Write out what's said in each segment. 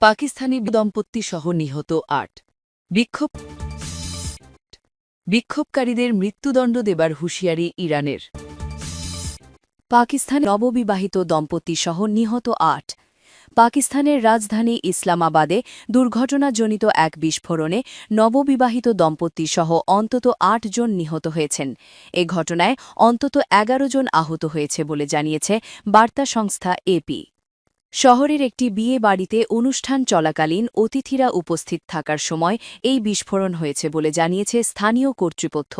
পাকিস্তানি দম্পতিসহ নিহত ৮ বিক্ষোভকারীদের মৃত্যুদণ্ড দেবার হুঁশিয়ারি ইরানের। পাকিস্তানে নববিবাহিত দম্পতিসহ নিহত ৮। পাকিস্তানের রাজধানী ইসলামাবাদে দুর্ঘটনাজনিত এক বিস্ফোরণে নববিবাহিত দম্পতিসহ অন্তত ৮ জন নিহত হয়েছেন। এ ঘটনায় অন্তত ১১ জন আহত হয়েছে বলে জানিয়েছে বার্তা সংস্থা এপি। শহরের একটি বিয়ে বাড়িতে অনুষ্ঠান চলাকালীন অতিথিরা উপস্থিত থাকার সময় এই বিস্ফোরণ হয়েছে বলে জানিয়েছে স্থানীয় কর্তৃপক্ষ।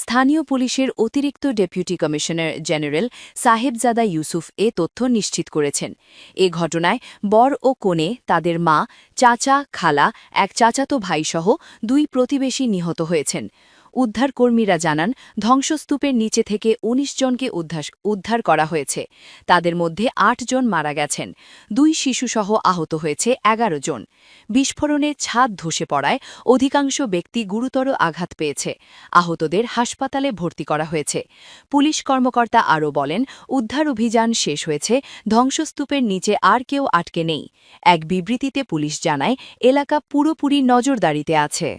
স্থানীয় পুলিশের অতিরিক্ত deputy commissioner general Sahibzada Yusuf এ তথ্য নিশ্চিত করেছেন। এ ঘটনায় বর ও কনে, তাদের মা, চাচা, খালা, এক চাচাতো ভাইসহ ২ প্রতিবেশী নিহত হয়েছেন। উদ্ধারকর্মীরা জানান, ধ্বংসস্তূপের নিচে থেকে ১৯ জনকে উদ্ধার করা হয়েছে। তাদের মধ্যে ৮ জন মারা গেছেন, ২ শিশুসহ আহত হয়েছে ১১ জন। বিস্ফোরণে ছাদ ধসে পড়ায় অধিকাংশ ব্যক্তি গুরুতর আঘাত পেয়েছে। আহতদের হাসপাতালে ভর্তি করা হয়েছে। পুলিশ কর্মকর্তা আরও বলেন, উদ্ধার অভিযান শেষ হয়েছে, ধ্বংসস্তূপের নিচে আর কেউ আটকে নেই। এক বিবৃতিতে পুলিশ জানায়, এলাকা পুরোপুরি নজরদারিতে আছে।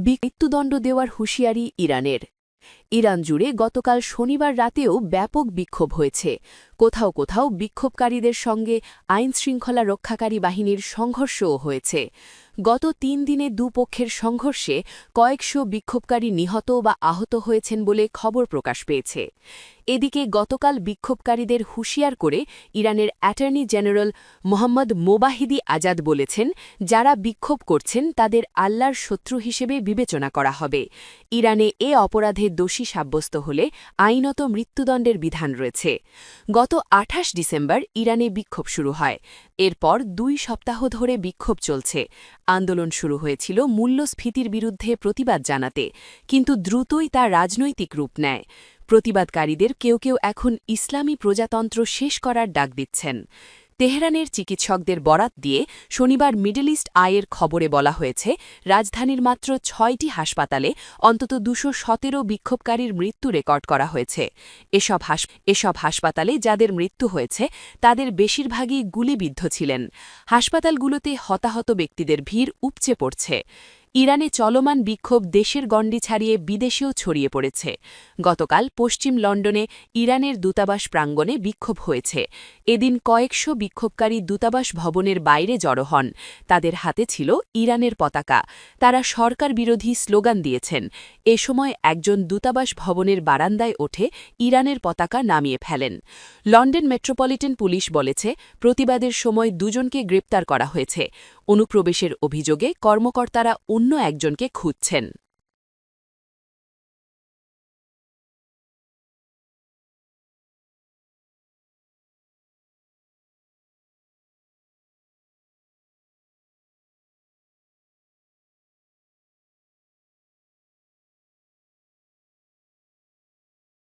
মৃত্যুদণ্ড দেওয়ার হুঁশিয়ারি ইরানের। ইরান জুড়ে গতকাল শনিবার রাতেও ব্যাপক বিক্ষোভ হয়েছে। কোথাও কোথাও বিক্ষোভকারীদের সঙ্গে আইনশৃঙ্খলা রক্ষাকারী বাহিনীর সংঘর্ষও হয়েছে। গত ৩ দিনে দুপক্ষের সংঘর্ষে কয়েকশো বিক্ষোভকারী নিহত বা আহত হয়েছেন বলে খবর প্রকাশ পেয়েছে। এদিকে গতকাল বিক্ষোভকারীদের হুঁশিয়ার করে ইরানের অ্যাটর্নি জেনারেল মোহাম্মদ মোবাহিদি আজাদ বলেছেন, যারা বিক্ষোভ করছেন তাদের আল্লাহর শত্রু হিসেবে বিবেচনা করা হবে। ইরানে এ অপরাধে দোষী সাব্যস্ত হলে আইনত মৃত্যুদণ্ডের বিধান রয়েছে। গত ২৮ ডিসেম্বর ইরানে বিক্ষোভ শুরু হয়। এরপর ২ সপ্তাহ ধরে বিক্ষোভ চলছে। আন্দোলন শুরু হয়েছিল মূল্যস্ফীতির বিরুদ্ধে প্রতিবাদ জানাতে, কিন্তু দ্রুতই তা রাজনৈতিক রূপ নেয়। প্রতিবাদকারীদের কেউ কেউ এখন ইসলামী প্রজাতন্ত্র শেষ করার ডাক দিচ্ছেন। তেহরানের চিকিৎসকদের বরাত দিয়ে শনিবার মিডল ইস্ট আইয়ের খবরে বলা হয়েছে, রাজধানীর মাত্র ৬টি হাসপাতালে অন্তত ২১৭ বিক্ষোভকারীর মৃত্যু রেকর্ড করা হয়েছে। এসব হাসপাতালে যাদের মৃত্যু হয়েছে তাদের বেশিরভাগই গুলিবিদ্ধ ছিলেন। হাসপাতালগুলোতে হতাহত ব্যক্তিদের ভিড় উপচে পড়ছে। ইরানে চলমান বিক্ষোভ দেশের গণ্ডি ছাড়িয়ে বিদেশেও ছড়িয়ে পড়েছে। গতকাল পশ্চিম লন্ডনে ইরানের দূতাবাস প্রাঙ্গণে বিক্ষোভ হয়েছে। এদিন কয়েকশো বিক্ষোভকারী দূতাবাস ভবনের বাইরে জড়ো হন। তাদের হাতে ছিল ইরানের পতাকা। তারা সরকার বিরোধী স্লোগান দিয়েছেন। এ সময় একজন দূতাবাস ভবনের বারান্দায় ওঠে ইরানের পতাকা নামিয়ে ফেলেন। লন্ডন মেট্রোপলিটন পুলিশ বলেছে, প্রতিবাদের সময় ২ জনকে গ্রেপ্তার করা হয়েছে। অনুপ্রবেশের অভিযোগে কর্মকর্তারা অন্য একজনকে খুঁজছেন।